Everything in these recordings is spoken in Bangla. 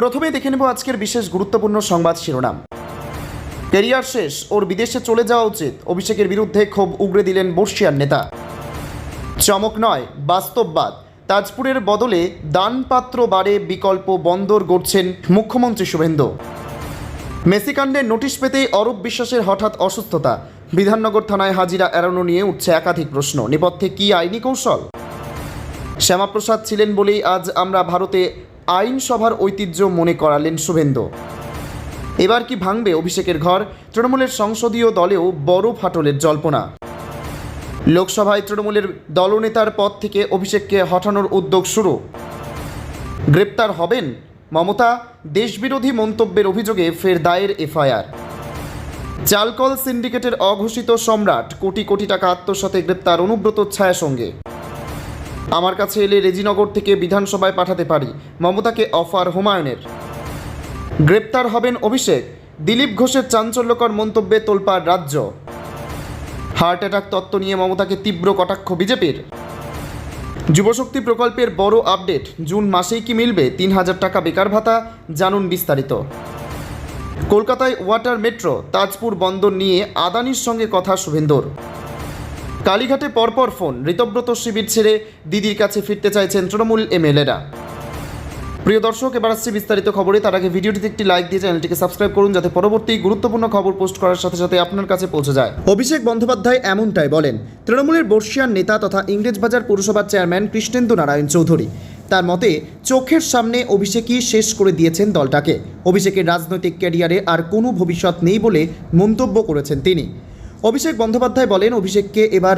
প্রথমে দেখে নেব আজকের বিশেষ গুরুত্বপূর্ণ সংবাদ শিরোনাম। ক্যারিয়ার শেষ, ওর বিদেশে চলে যাওয়া উচিত, অভিষেকের বিরুদ্ধে ক্ষোভ উগরে দিলেন বর্ষিয়ান নেতা। চমক নয়, বাস্তববাদ, তাজপুরের বদলে দানপাত্র বারে বিকল্প বন্দর গড়ছেন মুখ্যমন্ত্রী শুভেন্দু। মেসিকাণ্ডের নোটিশ পেতেই অরূপ বিশ্বাসের হঠাৎ অসুস্থতা, বিধাননগর থানায় হাজিরা এড়ানো নিয়ে উঠছে একাধিক প্রশ্ন, নেপথ্যে কী আইনি কৌশল? শ্যামাপ্রসাদ ছিলেন বলেই আজ আমরা ভারতে আইনসভার ঐতিহ্য মনে করালেন শুভেন্দু। এবার কি ভাঙবে অভিষেকের ঘর? তৃণমূলের সংসদীয় দলেও বড় ফাটলের জল্পনা। লোকসভায় তৃণমূলের দলনেতার পদ থেকে অভিষেককে হটানোর উদ্যোগ শুরু। গ্রেপ্তার হবেন মমতা? দেশবিরোধী মন্তব্যের অভিযোগে ফের দায়ের এফআইআর। চালকল সিন্ডিকেটের অঘোষিত সম্রাট, কোটি কোটি টাকা আত্মসাতে গ্রেপ্তার অনুব্রত ছায়া সঙ্গে। আমার কাছে এলে রেজিনগর থেকে বিধানসভায় পাঠাতে পারি, মমতাকে অফার হুমায়ুনের। গ্রেপ্তার হবেন অভিষেক, দিলীপ ঘোষের চাঞ্চল্যকর মন্তব্যে তোলপাড় রাজ্য। হার্ট অ্যাটাক তত্ত্ব নিয়ে মমতাকে তীব্র কটাক্ষ বিজেপির। যুবশক্তি প্রকল্পের বড় আপডেট, জুন মাসেই কি মিলবে ৩,০০০ টাকা বেকার ভাতা? জানুন বিস্তারিত। কলকাতায় ওয়াটার মেট্রো, তাজপুর বন্দর নিয়ে আদানির সঙ্গে কথা শুভেন্দুর। কালীঘাটে পরপর ফোন, ঋতব্রত শিবির ছেড়ে দিদির কাছে ফিরতে চাইছেন তৃণমূল এমএলএরা। প্রিয় দর্শক, এবার আসছে বিস্তারিত খবরে। তার আগে ভিডিওটিতে একটি লাইক দিয়ে চ্যানেলটিকে সাবস্ক্রাইব করুন, যাতে পরবর্তী গুরুত্বপূর্ণ খবর পোস্ট করার সাথে সাথে আপনার কাছে পৌঁছে যায়। অভিষেক বন্দ্যোপাধ্যায় এমনটাই বলেন তৃণমূলের বর্ষিয়ান নেতা তথা ইংরেজবাজার পৌরসভার চেয়ারম্যান কৃষ্ণেন্দু নারায়ণ চৌধুরী। তার মতে, চোখের সামনে অভিষেকই শেষ করে দিয়েছেন দলটাকে। অভিষেকের রাজনৈতিক ক্যারিয়ারে আর কোনো ভবিষ্যৎ নেই বলে মন্তব্য করেছেন তিনি। অভিষেক বন্দ্যোপাধ্যায় বলেন, অভিষেককে এবার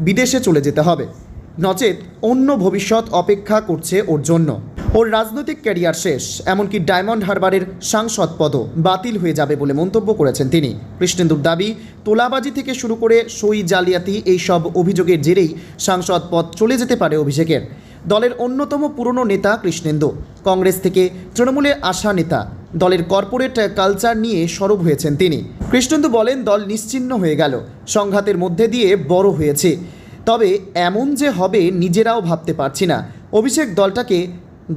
বিদেশে চলে যেতে হবে, নচেত অন্য ভবিষ্যৎ অপেক্ষা করছে ওর জন্য। ওর রাজনৈতিক ক্যারিয়ার শেষ, এমনকি ডায়মন্ড হারবারের সাংসদ পদও বাতিল হয়ে যাবে বলে মন্তব্য করেছেন তিনি। কৃষ্ণেন্দুর দাবি, তোলাবাজি থেকে শুরু করে সই জালিয়াতি এই সব অভিযোগের জেরেই সাংসদ পদ চলে যেতে পারে অভিষেকের। দলের অন্যতম পুরনো নেতা কৃষ্ণেন্দু, কংগ্রেস থেকে তৃণমূলে আসা নেতা। দলের কর্পোরেট কালচার নিয়ে সরব হয়েছেন তিনি। কৃষ্ণেন্দু বলেন, দল নিশ্চিহ্ন হয়ে গেল, সংঘাতের মধ্যে দিয়ে বড় হয়েছে, তবে এমন যে হবে নিজেরাও ভাবতে পারছি না। অভিষেক দলটাকে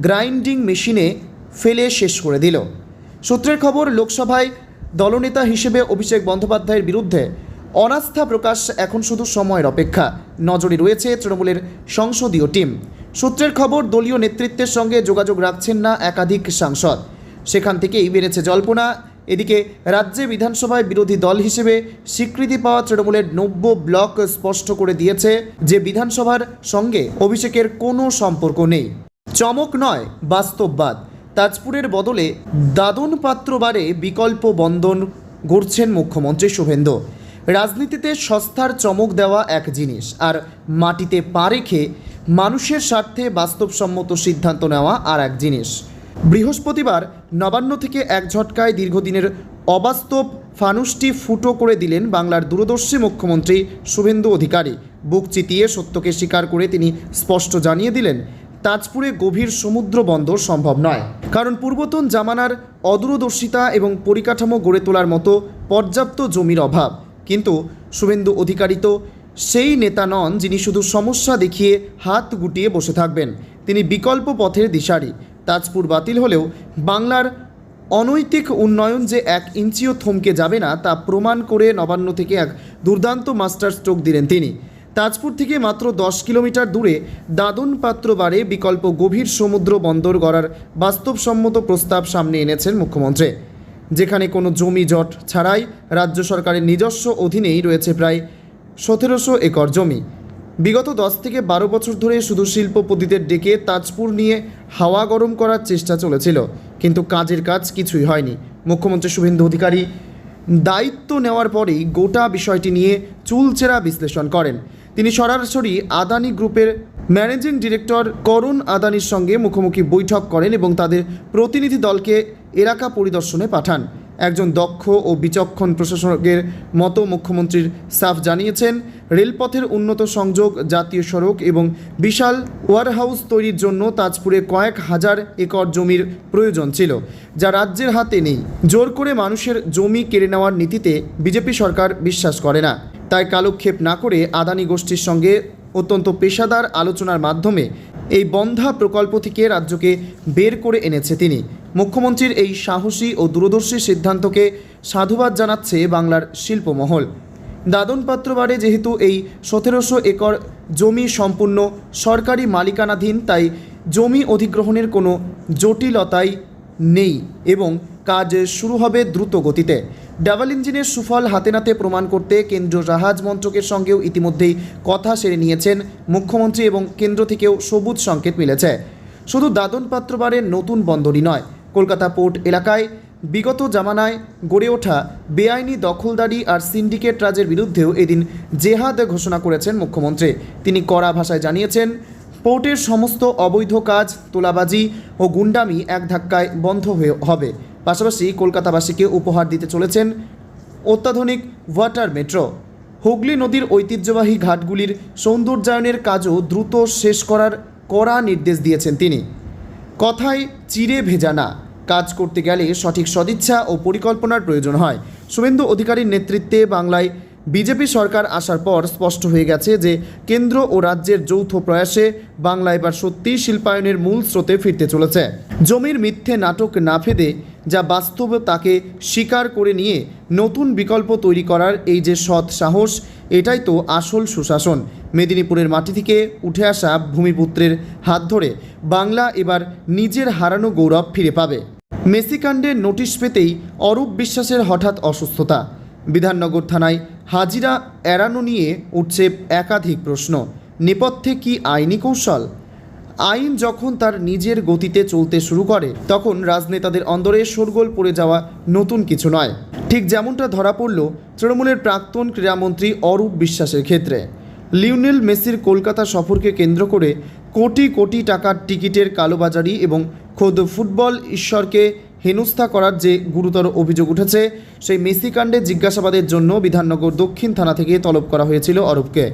গ্রাইন্ডিং মেশিনে ফেলে শেষ করে দিল। সূত্রের খবর, লোকসভায় দলনেতা হিসেবে অভিষেক বন্দ্যোপাধ্যায়ের বিরুদ্ধে অনাস্থা প্রকাশ এখন শুধু সময়ের অপেক্ষা। নজরে রয়েছে তৃণমূলের সংসদীয় টিম। সূত্রের খবর, দলীয় নেতৃত্বের সঙ্গে যোগাযোগ রাখছেন না একাধিক সাংসদ, সেখান থেকেই বেড়েছে জল্পনা। এদিকে রাজ্যে বিধানসভায় বিরোধী দল হিসেবে স্বীকৃতি পাওয়া তৃণমূলের ৯০ ব্লক স্পষ্ট করে দিয়েছে যে বিধানসভার সঙ্গে অভিষেকের কোনো সম্পর্ক নেই। চমক নয়, বাস্তববাদ, তাজপুরের বদলে দাদন পাত্রবারে বিকল্প বন্দর গড়ছেন মুখ্যমন্ত্রী শুভেন্দু। রাজনীতিতে সস্তার চমক দেওয়া এক জিনিস, আর মাটিতে পা রেখে মানুষের স্বার্থে বাস্তবসম্মত সিদ্ধান্ত নেওয়া আর এক জিনিস। বৃহস্পতিবার নবান্ন থেকে এক ঝটকায় দীর্ঘদিনের অবাস্তব ফানুসটি ফুটো করে দিলেন বাংলার দূরদর্শী মুখ্যমন্ত্রী শুভেন্দু অধিকারী। বুক চিতিয়ে সত্যকে স্বীকার করে তিনি স্পষ্ট জানিয়ে দিলেন, তাজপুরে গভীর সমুদ্র বন্দর সম্ভব নয়, কারণ পূর্বতন জামানার অদূরদর্শিতা এবং পরিকাঠামো গড়ে তোলার মতো পর্যাপ্ত জমির অভাব। কিন্তু শুভেন্দু অধিকারী তো সেই নেতা নন যিনি শুধু সমস্যা দেখিয়ে হাত গুটিয়ে বসে থাকবেন। তিনি বিকল্প পথের দিশারি। তাজপুর বাতিল হলেও বাংলার অনৈতিক উন্নয়ন যে এক ইঞ্চিও থমকে যাবে না তা প্রমাণ করে নবান্ন থেকে এক দুর্দান্ত মাস্টার স্ট্রোক দিলেন তিনি। তাজপুর থেকে মাত্র ১০ কিলোমিটার দূরে দাদন পাত্রবারে বিকল্প গভীর সমুদ্র বন্দর গড়ার বাস্তবসম্মত প্রস্তাব সামনে এনেছেন মুখ্যমন্ত্রী, যেখানে কোনো জমি জট ছাড়াই রাজ্য সরকারের নিজস্ব অধীনেই রয়েছে প্রায় ১৭০০ একর জমি। বিগত ১০ থেকে ১২ বছর ধরে শুধু শিল্পপতিদের ডেকে তাজপুর নিয়ে হাওয়া গরম করার চেষ্টা চলেছিল, কিন্তু কাজের কাজ কিছুই হয়নি। মুখ্যমন্ত্রী শুভেন্দু অধিকারী দায়িত্ব নেওয়ার পরেই গোটা বিষয়টি নিয়ে চুলচেরা বিশ্লেষণ করেন। তিনি সরাসরি আদানি গ্রুপের ম্যানেজিং ডিরেক্টর করুণ আদানির সঙ্গে মুখোমুখি বৈঠক করেন এবং তাদের প্রতিনিধি দলকে এলাকা পরিদর্শনে পাঠান। একজন দক্ষ ও বিচক্ষণ প্রশাসকের মতো মুখ্যমন্ত্রীর সাফ জানিয়েছেন, রেলপথের উন্নত সংযোগ, জাতীয় সড়ক এবং বিশাল ওয়ারহাউস তৈরির জন্য তাজপুরে কয়েক হাজার একর জমির প্রয়োজন ছিল, যা রাজ্যের হাতে নেই। জোর করে মানুষের জমি কেড়ে নেওয়ার নীতিতে বিজেপি সরকার বিশ্বাস করে না। তাই কালক্ষেপ না করে আদানি গোষ্ঠীর সঙ্গে অত্যন্ত পেশাদার আলোচনার মাধ্যমে এই বন্ধা প্রকল্প থেকে রাজ্যকে বের করে এনেছে তিনি। মুখ্যমন্ত্রীর এই সাহসী ও দূরদর্শী সিদ্ধান্তকে সাধুবাদ জানাচ্ছে বাংলার শিল্পমহল। দাদন পাত্রবাড়ে যেহেতু এই 1700 একর জমি সম্পূর্ণ সরকারি মালিকানাধীন, তাই জমি অধিগ্রহণের কোনো জটিলতাই নেই এবং কাজ শুরু হবে দ্রুত গতিতে। ডাবল ইঞ্জিনের সুফল হাতে নাতে প্রমাণ করতে কেন্দ্রীয় জাহাজ মন্ত্রকের সঙ্গেও ইতিমধ্যেই কথা সেরে নিয়েছেন মুখ্যমন্ত্রী এবং কেন্দ্র থেকেও সবুজ সংকেত মিলেছে। শুধু দাদন পাত্রবাড়ের নতুন বন্দরই নয়, কলকাতা পোর্ট এলাকায় বিগত জামানায় গড়ে ওঠা বেআইনি দখলদারি আর সিন্ডিকেট রাজের বিরুদ্ধেও এদিন জেহাদ ঘোষণা করেছেন মুখ্যমন্ত্রী। তিনি কড়া ভাষায় জানিয়েছেন, পোর্টের সমস্ত অবৈধ কাজ, তোলাবাজি ও গুন্ডামি এক ধাক্কায় বন্ধ হবে। পাশাপাশি কলকাতাবাসীকে উপহার দিতে চলেছেন অত্যাধুনিক ওয়াটার মেট্রো। হুগলি নদীর ঐতিহ্যবাহী ঘাটগুলির সৌন্দর্যায়নের কাজও দ্রুত শেষ করার কড়া নির্দেশ দিয়েছেন তিনি। কথায় চিড়ে ভেজা না, কাজ করতে গেলে সঠিক সদিচ্ছা ও পরিকল্পনার প্রয়োজন হয়। শুভেন্দু অধিকারীর নেতৃত্বে বাংলায় বিজেপি সরকার আসার পর স্পষ্ট হয়ে গেছে যে কেন্দ্র ও রাজ্যের যৌথ প্রয়াসে বাংলা এবার সত্যিই শিল্পায়নের মূল স্রোতে ফিরতে চলেছে। জমির মিথ্যে নাটক না ফেদে যা বাস্তব তাকে স্বীকার করে নিয়ে নতুন বিকল্প তৈরি করার এই যে সৎ সাহস, এটাই তো আসল সুশাসন। মেদিনীপুরের মাটি থেকে উঠে আসা ভূমিপুত্রের হাত ধরে বাংলা এবার নিজের হারানো গৌরব ফিরে পাবে। মেসিকাণ্ডের নোটিশ পেতেই অরূপ বিশ্বাসের হঠাৎ অসুস্থতা। বিধাননগর থানায় হাজিরা এড়ানো নিয়ে উঠছে একাধিক প্রশ্ন। নেপথ্যে কি আইনি কৌশল? আইন যখন তার নিজের গতিতে চলতে শুরু করে তখন রাজনেতাদের অন্দরে শোরগোল পড়ে যাওয়া নতুন কিছু নয়। ঠিক যেমনটা ধরা পড়ল তৃণমূলের প্রাক্তন ক্রীড়ামন্ত্রী অরূপ বিশ্বাসের ক্ষেত্রে। লিওনেল মেসির কলকাতা সফরকে কেন্দ্র করে কোটি কোটি টাকার টিকিটের কালোবাজারি এবং খোদ ফুটবল ঈশ্বরকে হেনস্থা করার যে গুরুতর অভিযোগ উঠেছে, সেই মেসি কাণ্ডে জিজ্ঞাসাবাদের জন্য বিধাননগর দক্ষিণ থানা থেকে তলব করা হয়েছিল অরূপকে।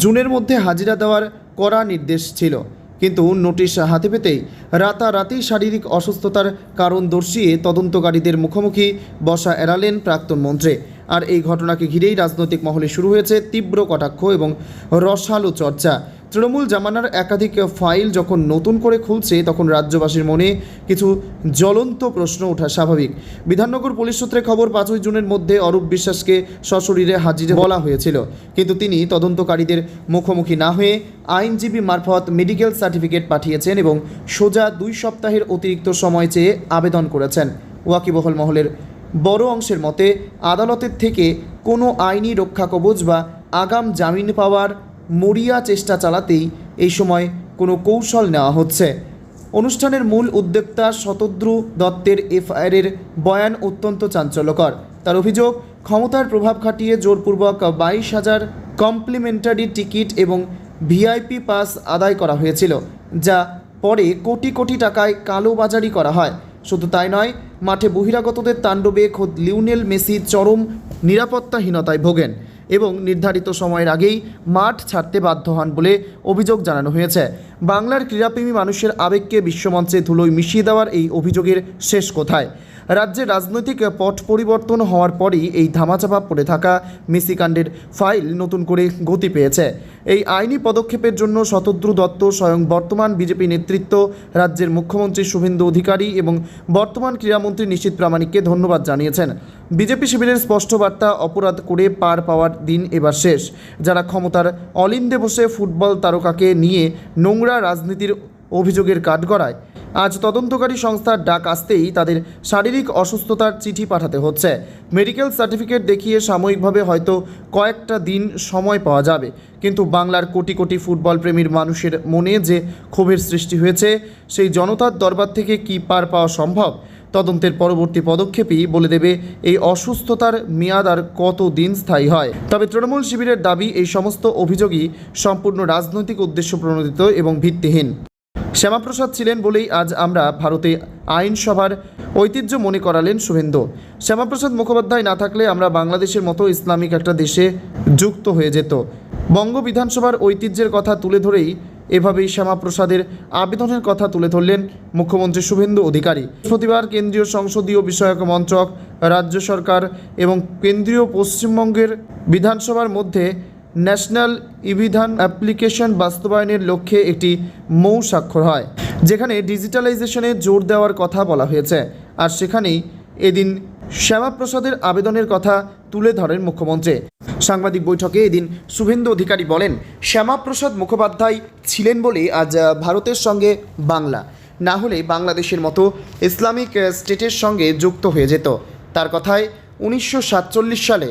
জুনের মধ্যে হাজিরা দেওয়ার কড়া নির্দেশ ছিল, কিন্তু নোটিশ হাতে পেতেই রাতারাতি শারীরিক অসুস্থতার কারণ দর্শিয়ে তদন্তকারীদের মুখোমুখি বসা এড়ালেন প্রাক্তন মন্ত্রী। আর এই ঘটনাকে ঘিরেই রাজনৈতিক মহলে শুরু হয়েছে তীব্র কটাক্ষ এবং রসালো চর্চা। তৃণমূল জামানার একাধিক ফাইল যখন নতুন করে খুলছে, তখন রাজ্যবাসীর মনে কিছু জ্বলন্ত প্রশ্ন ওঠা স্বাভাবিক। বিধাননগর পুলিশ সূত্রে খবর, 5ই জুনের মধ্যে অরূপ বিশ্বাসকে সশরীরে হাজির বলা হয়েছিল, কিন্তু তিনি তদন্তকারীদের মুখোমুখি না হয়ে আইনজীবী মারফত মেডিকেল সার্টিফিকেট পাঠিয়েছেন এবং সোজা 2 সপ্তাহের অতিরিক্ত সময় চেয়ে আবেদন করেছেন। ওয়াকিবহল মহলের বড় অংশের মতে আদালতের থেকে কোনো আইনি রক্ষা কবচ বা আগাম জামিন পাওয়ার মরিয়া চেষ্টা চালাতেই এই সময় কোনো কৌশল নেওয়া হচ্ছে। অনুষ্ঠানের মূল উদ্যোক্তা শতদ্রু দত্তের এফআইআরের বয়ান অত্যন্ত চাঞ্চল্যকর। তার অভিযোগ, ক্ষমতার প্রভাব খাটিয়ে জোরপূর্বক 22,000 কমপ্লিমেন্টারি টিকিট এবং ভিআইপি পাস আদায় করা হয়েছিল, যা পরে কোটি কোটি টাকায় কালোবাজারি করা হয়। শুধু তাই নয়, মাঠে বহিরাগতদের তাণ্ডবে খোদ লিওনেল মেসি চরম নিরাপত্তাহীনতায় ভোগেন এবং নির্ধারিত সময়ের আগেই মাঠ ছাড়তে বাধ্য হন বলে অভিযোগ জানানো হয়েছে। বাংলার ক্রীড়াপ্রেমী মানুষের আবেগকে বিশ্বমঞ্চে ধুলোয় মিশিয়ে দেওয়ার এই অভিযোগের শেষ কোথায়? রাজ্যের রাজনৈতিক পট পরিবর্তন হওয়ার পরই এই ধামাচাপা পড়ে থাকা মেসি কাণ্ডের ফাইল নতুন করে গতি পেয়েছে। এই আইনি পদক্ষেপের জন্য শতদ্রু দত্ত স্বয়ং বর্তমান বিজেপি নেতৃত্ব, রাজ্যের মুখ্যমন্ত্রী শুভেন্দু অধিকারী এবং বর্তমান ক্রীড়ামন্ত্রী নিশীথ প্রামাণিককে ধন্যবাদ জানিয়েছেন। বিজেপি শিবিরের স্পষ্ট বার্তা, অপরাধ করে পার পাওয়ার দিন এবার শেষ। যারা ক্ষমতার অলিন্দে বসে ফুটবল তারকাকে নিয়ে নোংরা রাজনীতির অভিযোগের কাঠগড়ায়, আজ তদন্তকারী সংস্থার ডাক আসতেই তাদের শারীরিক অসুস্থতার চিঠি পাঠাতে হচ্ছে। মেডিকেল সার্টিফিকেট দেখিয়ে সাময়িকভাবে হয়তো কয়েকটা দিন সময় পাওয়া যাবে, কিন্তু বাংলার কোটি কোটি ফুটবল প্রেমীর মানুষের মনে যে ক্ষোভের সৃষ্টি হয়েছে, সেই জনতার দরবার থেকে কি পার পাওয়া সম্ভব? তদন্তের পরবর্তী পদক্ষেপই বলে দেবে এই অসুস্থতার মেয়াদ আর কত দিন স্থায়ী হয়। তবে তৃণমূল শিবিরের দাবি, এই সমস্ত অভিযোগই সম্পূর্ণ রাজনৈতিক উদ্দেশ্য প্রণোদিত এবং ভিত্তিহীন। শ্যামাপ্রসাদ ছিলেন বলেই আজ আমরা ভারতে আইনসভার ঐতিহ্য মনে করালেন শুভেন্দু। শ্যামাপ্রসাদ মুখোপাধ্যায় না থাকলে আমরা বাংলাদেশের মতো ইসলামিক একটা দেশে যুক্ত হয়ে যেত। বঙ্গ বিধানসভার ঐতিহ্যের কথা তুলে ধরেই এভাবেই শ্যামাপ্রসাদের আবেদনের কথা তুলে ধরলেন মুখ্যমন্ত্রী শুভেন্দু অধিকারী। বৃহস্পতিবার কেন্দ্রীয় সংসদীয় বিষয়ক মন্ত্রক, রাজ্য সরকার এবং কেন্দ্রীয় পশ্চিমবঙ্গের বিধানসভার মধ্যে ন্যাশনাল ই-বিধান অ্যাপ্লিকেশন বাস্তবায়নের লক্ষ্যে একটি মৌ স্বাক্ষর হয়। যেখানে ডিজিটালাইজেশনে জোর দেওয়ার কথা বলা হয়েছে। আর সেখানেই এদিন শ্যামাপ্রসাদের আবেদনের কথা তুলে ধরেন মুখ্যমন্ত্রী। সাংবাদিক বৈঠকে এদিন শুভেন্দু অধিকারী বলেন, শ্যামাপ্রসাদ মুখোপাধ্যায় ছিলেন বলেই আজ ভারতের সঙ্গে বাংলা, না হলে বাংলাদেশের মতো ইসলামিক স্টেটের সঙ্গে যুক্ত হয়ে যেত। তার কথায় 1947 সালে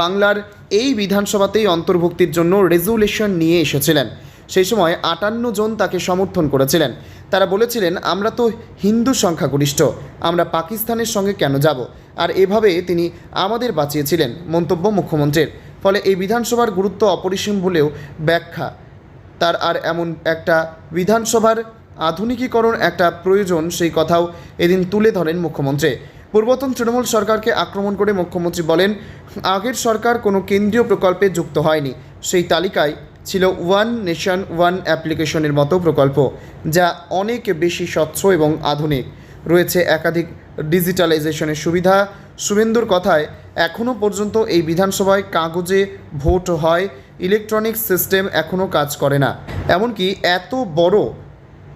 বাংলার এই বিধানসভাতেই অন্তর্ভুক্তির জন্য রেজুলেশন নিয়ে এসেছিলেন। সেই সময় 58 জন তাকে সমর্থন করেছিলেন। তারা বলেছিলেন, আমরা তো হিন্দু সংখ্যাগরিষ্ঠ, আমরা পাকিস্তানের সঙ্গে কেন যাব? আর এভাবে তিনি আমাদের বাঁচিয়েছিলেন, মন্তব্য মুখ্যমন্ত্রীর। ফলে এই বিধানসভার গুরুত্ব অপরিসীম বলেও ব্যাখ্যা তার। আর এমন একটা বিধানসভার আধুনিকীকরণ একটা প্রয়োজন, সেই কথাও এদিন তুলে ধরেন মুখ্যমন্ত্রী। পূর্বতন তৃণমূল সরকারকে আক্রমণ করে মুখ্যমন্ত্রী বলেন, আগের সরকার কোনো কেন্দ্রীয় প্রকল্পে যুক্ত হয়নি। সেই তালিকায় ছিল ওয়ান নেশন ওয়ান অ্যাপ্লিকেশনের মতো প্রকল্প, যা অনেক বেশি স্বচ্ছ এবং আধুনিক। রয়েছে একাধিক ডিজিটালাইজেশনের সুবিধা। শুভেন্দুর কথায়, এখনও পর্যন্ত এই বিধানসভায় কাগজে ভোট হয়, ইলেকট্রনিক সিস্টেম এখনও কাজ করে না। এমনকি এত বড়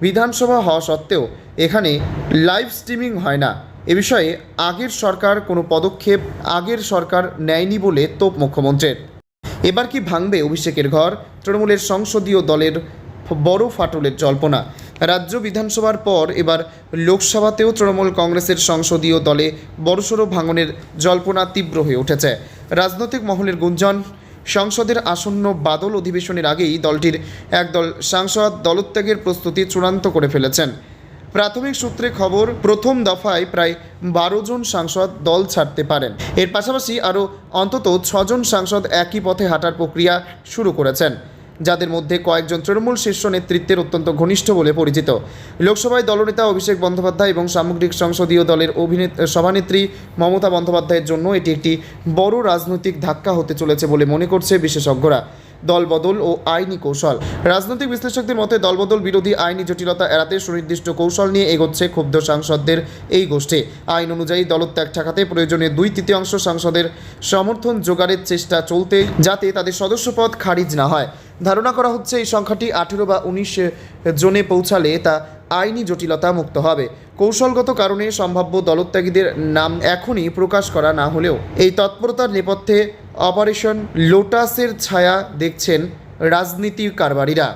বিধানসভা হওয়া সত্ত্বেও এখানে লাইভ স্ট্রিমিং হয় না। এ বিষয়ে আগের সরকার কোনো পদক্ষেপ নেয়নি বলে তোপ মুখ্যমন্ত্রীর। এবার কি ভাঙবে অভিষেকের ঘর? তৃণমূলের সংসদীয় দলের বড় ফাটলের জল্পনা। রাজ্য বিধানসভার পর এবার লোকসভাতেও তৃণমূল কংগ্রেসের সংসদীয় দলে বড়সড় ভাঙনের জল্পনা তীব্র হয়ে উঠেছে। রাজনৈতিক মহলের গুঞ্জন, সংসদের আসন্ন বাদল অধিবেশনের আগেই দলটির একদল সাংসদ দলত্যাগের প্রস্তুতি চূড়ান্ত করে ফেলেছেন। প্রাথমিক সূত্রে খবর, প্রথম দফায় প্রায় 12 জন সাংসদ দল ছাড়তে পারেন। এর পাশাপাশি আরও অন্তত 6 জন সাংসদ একই পথে হাঁটার প্রক্রিয়া শুরু করেছেন, যাদের মধ্যে কয়েকজন তৃণমূল শীর্ষ নেতৃত্বের অত্যন্ত ঘনিষ্ঠ বলে পরিচিত। লোকসভায় দলনেতা অভিষেক বন্দ্যোপাধ্যায় এবং সামগ্রিক সংসদীয় দলের সভানেত্রী মমতা বন্দ্যোপাধ্যায়ের জন্য এটি একটি বড় রাজনৈতিক ধাক্কা হতে চলেছে বলে মনে করছে বিশেষজ্ঞরা। দলবদল ও আইনি কৌশল। রাজনৈতিক বিশ্লেষকদের মতে দলবদল বিরোধী আইনি জটিলতা এড়াতে সুনির্দিষ্ট কৌশল নিয়ে এগোচ্ছে ক্ষুব্ধ সাংসদদের এই গোষ্ঠী। আইন অনুযায়ী দলত্যাগ ঠেকাতে প্রয়োজনে 2/3 সাংসদের সমর্থন জোগাড়ের চেষ্টা চলতে, যাতে তাদের সদস্যপদ খারিজ না হয়। ধারণা করা হচ্ছে এই সংখ্যাটি 18 বা 19 জনে পৌঁছালে তা আইনি জটিলতা মুক্ত হবে। কৌশলগত কারণে সম্ভাব্য দলত্যাগীদের নাম এখনই প্রকাশ করা না হলেও এই তৎপরতার নেপথ্যে অপারেশন লোটাসের ছায়া দেখছেন রাজনীতি কারবারিরা।